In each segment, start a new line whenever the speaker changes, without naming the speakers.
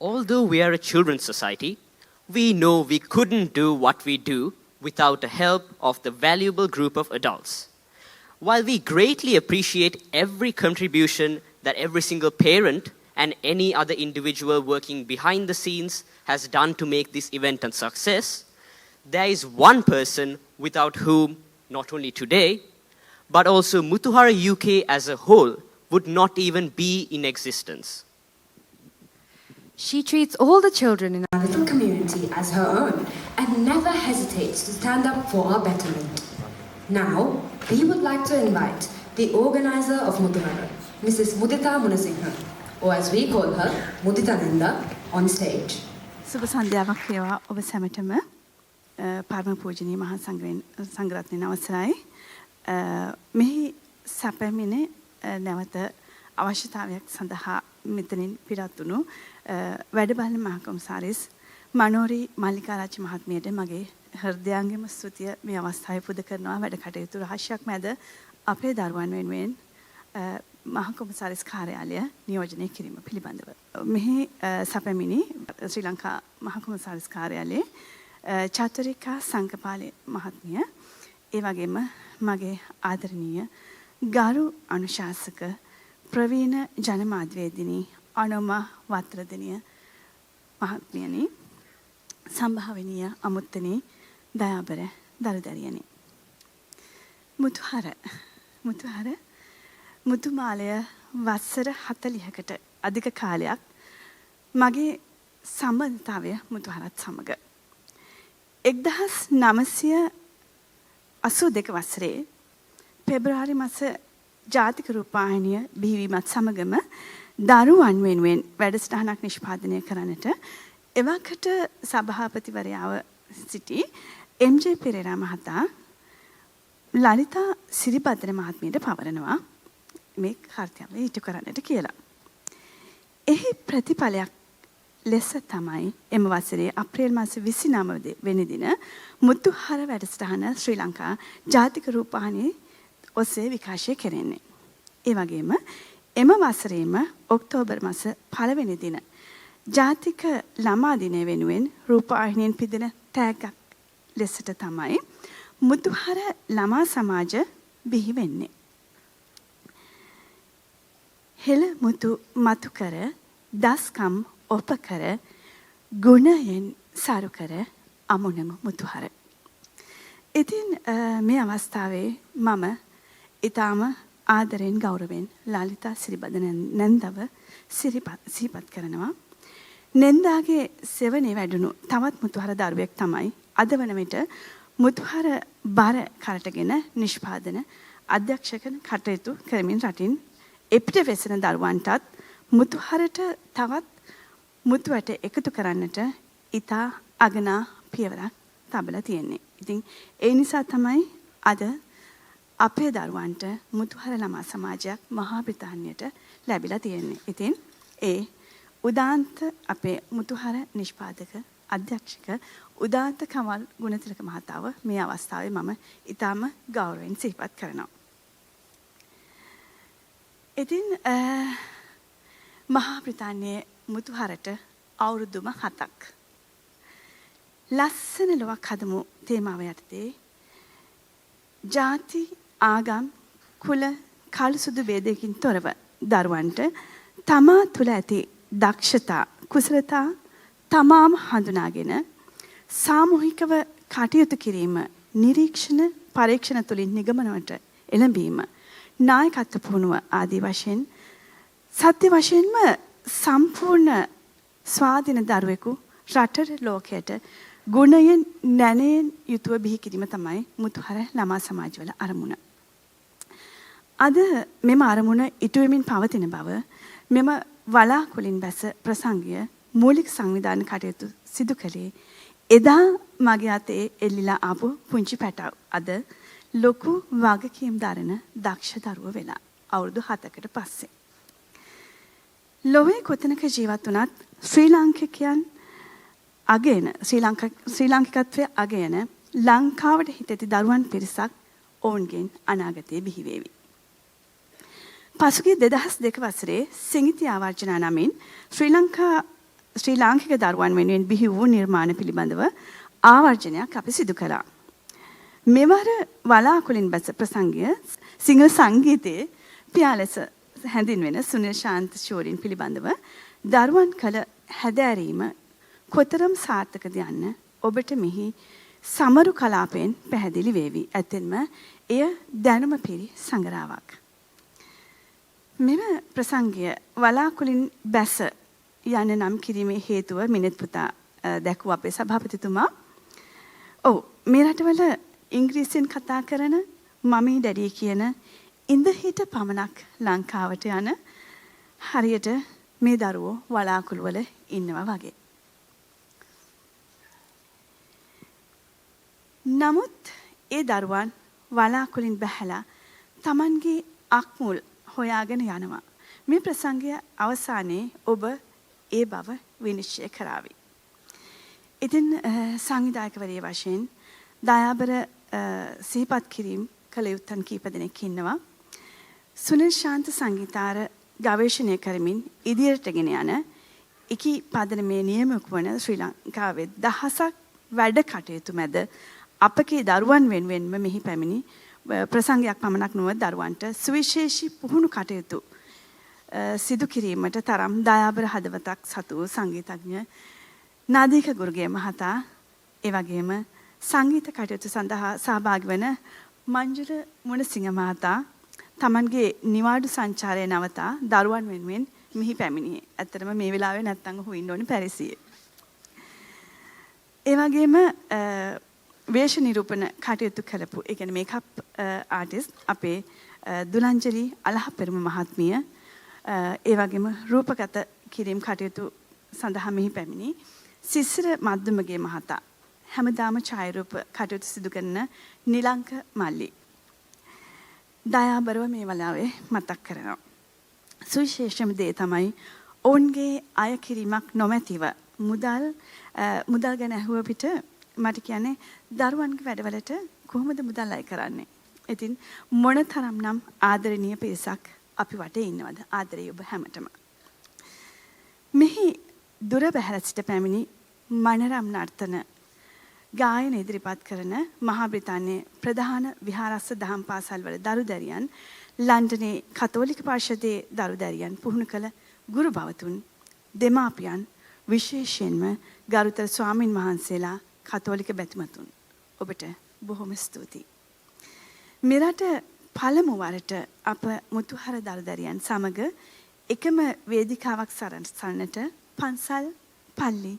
Although we are a children's society, we know we couldn't do what we do without the help of the valuable group of adults. While we greatly appreciate every contribution that every single parent and any other individual working behind the scenes has done to make this event a success, there is one person without whom, not only today, but also Muthuhara UK as a whole would not even be in existence.
She treats all the children in our little community as her own and never hesitates to stand up for our betterment. Now, we would like to invite the organizer of Muthuhara, Mrs. Mudita Munasinghe, or as we call her, Mudita Nanda, on stage.
සුබ සන්ධ්‍යාවක් වේවා ඔබ සැමටම පරම පූජනීය මහා සංඝරත්නයේ අවසරයි මෙහි සැපෙමිනේ නැවත අවශ්‍යතාවයක් සඳහා මෙතනින් පිටත් වුණු වැඩබලන මහා කොමසාරිස් මනෝරි මල්ලිකාරච්චි මහත්මියට මගේ හෘදයාංගම ස්තුතිය මේ අවස්ථාවේ පුද කරනවා වැඩ කටයුතු රහස්‍යයක් මැද අපේ දරුවන් වෙනුවෙන් මහා කොමසාරිස් කාර්යාලය නියෝජනය කිරීම පිළිබඳව මෙහි සැපෙමිනි ශ්‍රී ලංකා මහා කොමසාරිස් කාර්යාලයේ චතුරිකා සංකපාලි මහත්මිය ඒ වගේම මගේ ආදරණීය ගරු අනුශාසක ප්‍රවීණ ජනමාධ්‍යවේදිනී අනෝමා වත්‍රදෙනිය මහත්මියනි සම්භාවනීය අමුත්තනී දයාබර දරුදරියනි මුතුහර මුතුමාලය වසර 40කට අධික කාලයක් මගේ සම්බන්ධතාවය මුතුහරත් සමග 1982 වසරේ පෙබරවාරි මාස ජාතික රූපවාහිනිය බිහිවීමත් සමගම දරුවන් වෙනුවෙන් වැඩසටහනක් නිෂ්පාදනය කරන්නට එවකට සභාපතිවරයාව සිටි එම්.ජේ. පෙරේරා මහතා ලලිතා සිරිපදන මහත්මියට පවරනවා මේ කාර්යය ඉටු කරන්නට කියලා. එහි ප්‍රතිඵලයක් ලෙස තමයි එම වසරේ අප්‍රේල් මාස 29 වෙනි දින මුතුහර වැඩසටහන ශ්‍රී ලංකා ජාතික රූපවාහිනිය ඔස්සේ විකාශය කෙරෙන්නේ. ඒ වගේම එම වසරේම ඔක්තෝබර් මාස 1 වෙනි දින ජාතික ළමා දිනය වෙනුවෙන් රූපවාහිනියෙන් පිදෙන තෑග්ගක් ලෙසට තමයි මුතුහර ළමා සමාජ බිහි වෙන්නේ. හෙළ මුතු මතු කර දස්කම් ඔපකර ගුණයෙන් සරු කර අමුණම මුතුහර. ඉතින් මේ අවස්ථාවේ මම ඊටාම ආදරෙන් ගෞරවයෙන් ලලිතා සිරිබදන නන්දව සිහිපත් කරනවා. නන්දාගේ සෙවණේ වැඩුණු තවත් මුතුහර දරුවෙක් තමයි අද වන විට මුතුහර බර කරටගෙන නිෂ්පාදන අධ්‍යක්ෂක කටයුතු කරමින් රටින් එපිට වෙසෙන දරුවන්ටත් මුතුහරට තවත් මුතුවට එකතු කරන්නට ඊතා අගනා පියවරක් තබලා තියෙන්නේ. ඉතින් ඒ නිසා තමයි අද අපේ දරුවන්ට මුතුහර ළමා සමාජයක් මහා බ්‍රිතාන්‍යයට ලැබිලා තියෙන්නේ. ඉතින් ඒ උදාන්ත අපේ මුතුහර නිෂ්පාදක අධ්‍යක්ෂක උදාන්ත කමල් ගුණතිලක මහතාව මේ අවස්ථාවේ මම ඊටාම ගෞරවයෙන් සිහිපත් කරනවා. ඉතින් මහා බ්‍රිතාන්‍යයේ මුතුහරට අවුරුදුම 7ක් ලස්සන ලොවක් හදමු තේමාව යටතේ ಜಾති ආගම් කුල කළු සුදු ભેදයකින් තොරව දරුවන්ට තමා තුළ ඇති දක්ෂතා කුසලතා තමාම හඳුනාගෙන සාමූහිකව කටයුතු කිරීම නිරීක්ෂණ පරීක්ෂණ තුළින් නිගමනවට එළඹීම නායකත්ව පුහුණුව ආදී වශයෙන් සත්‍ය වශයෙන්ම සම්පූර්ණ ස්වාධීන දරුවෙකු රටට ලෝකයට ගුණයෙන් නැණයෙන් යුතුව බිහි කිරීම තමයි මුතුහර ළමා සමාජවල අරමුණ. අද මෙම අරමුණ ඉටු වෙමින් පවතින බව මෙම වලාකුලින් බැස ප්‍රසංගය මූලික සංවිධාන කටයුතු සිදු කළේ එදා මගේ අතේ එල්ලිලා ආපු පුංචි පැටව අද ලොකු වගකීම් දරන දක්ෂ දරුව වෙලා අවුරුදු 7කට පස්සේ. ලෝකේ කොතනක ජීවත් වුණත් ශ්‍රී ලාංකිකයන් අගයන ශ්‍රී ලාංකිකත්වයේ අගයන ලංකාවට හිතෙති දරුවන් පිරිසක් ඔවුන්ගෙන් අනාගතයේ බිහි වේවි. පසුගිය 2002 වසරේ සිඟිති ආවර්ජනා නමින් ශ්‍රී ලංකා ශ්‍රී ලාංකික දරුවන් වෙනුවෙන් බිහි වූ නිර්මාණ පිළිබඳව ආවර්ජනයක් අපි සිදු කළා. මෙවර වලාකුලින් බැස ප්‍රසංගය සිංහල සංගීතයේ පියා ලෙස හැඳින්වෙන සුනිල් ශාන්ත ශූරින් පිළිබඳව දරුවන් කළ හැදෑරීම කොතරම් සාර්ථකද යන්න ඔබට මෙහි සමරු කලාපයෙන් පැහැදිලි වේවි. ඇත්තෙන්ම එය දැනුම පිරි සංග්‍රහයක්. මෙම ප්‍රසංගය වලාකුලින් බැස යන නම් කිරීමේ හේතුව මිනිත් පුතා දැක්වූ අපේ සභාපතිතුමා. ඔව් මේ රටවල ඉංග්‍රීසියෙන් කතා කරන මමී ඩැඩී කියන ඉඳ හිට පමණක් ලංකාවට යන හරියට මේ දරුවෝ වලාකුළු වල ඉන්නවා වගේ. නමුත් ඒ දරුවන් වලාකුලින් බැහැලා Tamanගේ අක්මුල් හොයාගෙන යනවා. මේ ප්‍රසංගය අවසානයේ ඔබ ඒ බව විනිශ්චය කරાવી. ඉතින් සංවිධායකවරිය වශයෙන් දයාබර සිහිපත් කිරීම කළ යුත්තන් කීප දෙනෙක් ඉන්නවා. සුනිල් ශාන්ත සංගීතාර ගවේෂණය කරමින් ඉදිරියට ගෙන යන එකි පදනමේ නියමක වන ශ්‍රී ලංකාවේ දහසක් වැඩ කටයුතු මැද අපගේ දරුවන් වෙනුවෙන්ම මෙහි පැමිණි ප්‍රසංගයක් පමණක් නොව දරුවන්ට සුවිශේෂී පුහුණු කටයුතු සිදු කිරීමට තරම් දයාබර හදවතක් සතු සංගීතඥ නාදික ගුරුගේ මහතා ඒ වගේම සංගීත කටයුතු සඳහා සහභාගී වන මංජුල මුණසිංහ මහතා Tamanගේ නිවාඩු සංචාරය නවතා දරුවන් වෙනුවෙන් මෙහි පැමිණියේ. ඇත්තටම මේ වෙලාවේ නැත්තම් ඔහු ඉන්න ඕනේ පැරිසියේ. ඒ වගේම වේශ නිරූපණ කටයුතු කරපු ඒ කියන්නේ මේකප් ආටිස්ට් අපේ දුලංජලි අලහපෙරුම මහත්මිය ඒ වගේම රූපගත කිරීම කටයුතු සඳහා මෙහි පැමිණි සිසිර මද්දුමගේ මහතා හැමදාම ඡායාරූප කටයුතු සිදු කරන නිලංක මල්ලි දයාබරව මේ වෙලාවේ මතක් කරනවා. සුවිශේෂම දේ තමයි ඔවුන්ගේ අය කිරීමක් නොමැතිව මුදල් ගැන ඇහුව පිට මට කියන්නේ දරුවන්ගේ වැඩවලට කොහොමද මුදල් අය කරන්නේ? ඉතින් මොනතරම්නම් ආදරණීය පිරිසක් අපි වටේ ඉන්නවද? ආදරේ ඔබ හැමතෙම. මෙහි දුර බැහැර සිට පැමිණි මනරම් නර්තන ගායන ඉදිරිපත් කරන මහා බ්‍රිතාන්‍යයේ ප්‍රධාන විහාරස්ස දහම් පාසල්වල දරුදැරියන් ලන්ඩනයේ කතෝලික පරිෂදයේ දරුදැරියන් පුහුණු කළ ගුරු භවතුන් දෙමාපියන් විශේෂයෙන්ම ගරුතර ස්වාමින් වහන්සේලා කතෝලික බැතිමතුන් ඔබට බොහොම ස්තුතියි. මෙරට පළමු වරට අප මුතුහර දරුදැරියන් සමග එකම වේදිකාවක් සරසන්නට පන්සල් පල්ලි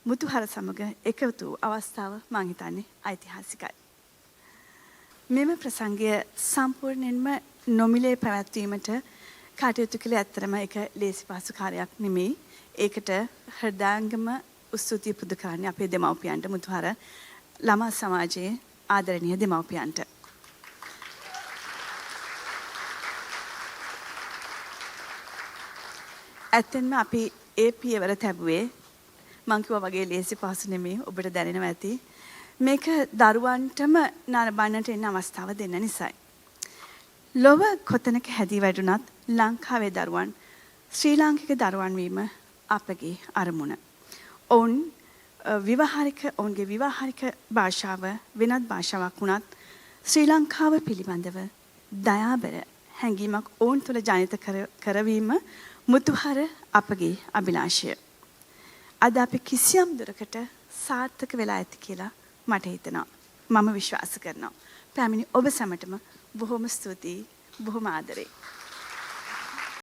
මුතුහර සමග එකතු අවස්ථාව මං හිතන්නේ ඓතිහාසිකයි. මෙම ප්‍රසංගය සම්පූර්ණයෙන්ම නොමිලේ පැවැත්වීමට කටයුතු කළ ඇත්තරම එක ලේසි පහසු කාර්යයක් නෙමෙයි. ඒකට හෘදයාංගම ස්තුතිය පුද කරන්නේ අපේ දෙමව්පියන්ට මුතුහර ළමා සමාජයේ ආදරණීය දෙමව්පියන්ට. ඇත්තෙන්ම අපි ඒ පියවර තැබුවේ මං කිව්වා වගේ ලේසි පහසු නෙමෙයි ඔබට දැනෙනවා ඇති. මේක දරුවන්ටම නරඹන්නට එන අවස්ථාව දෙන්න නිසායි. ලොව කොතනක හැදී වැඩුණත් ලංකාවේ දරුවන් ශ්‍රී ලාංකික දරුවන් වීම අපගේ අරමුණ. ඔවුන්ගේ විවාහාරික භාෂාව වෙනත් භාෂාවක් වුණත් ශ්‍රී ලංකාව පිළිබඳව දයාබර හැඟීමක් ඔවුන් තුළ ජනිත කරවීම මුතුහර අපගේ අභිලාෂය. අද අපි කිසියම් දුරකට සාර්ථක වෙලා ඇති කියලා මට හිතෙනවා. මම විශ්වාස කරනවා. පැමිණි ඔබ සැමටම බොහොම ස්තුතියි. බොහොම ආදරේ.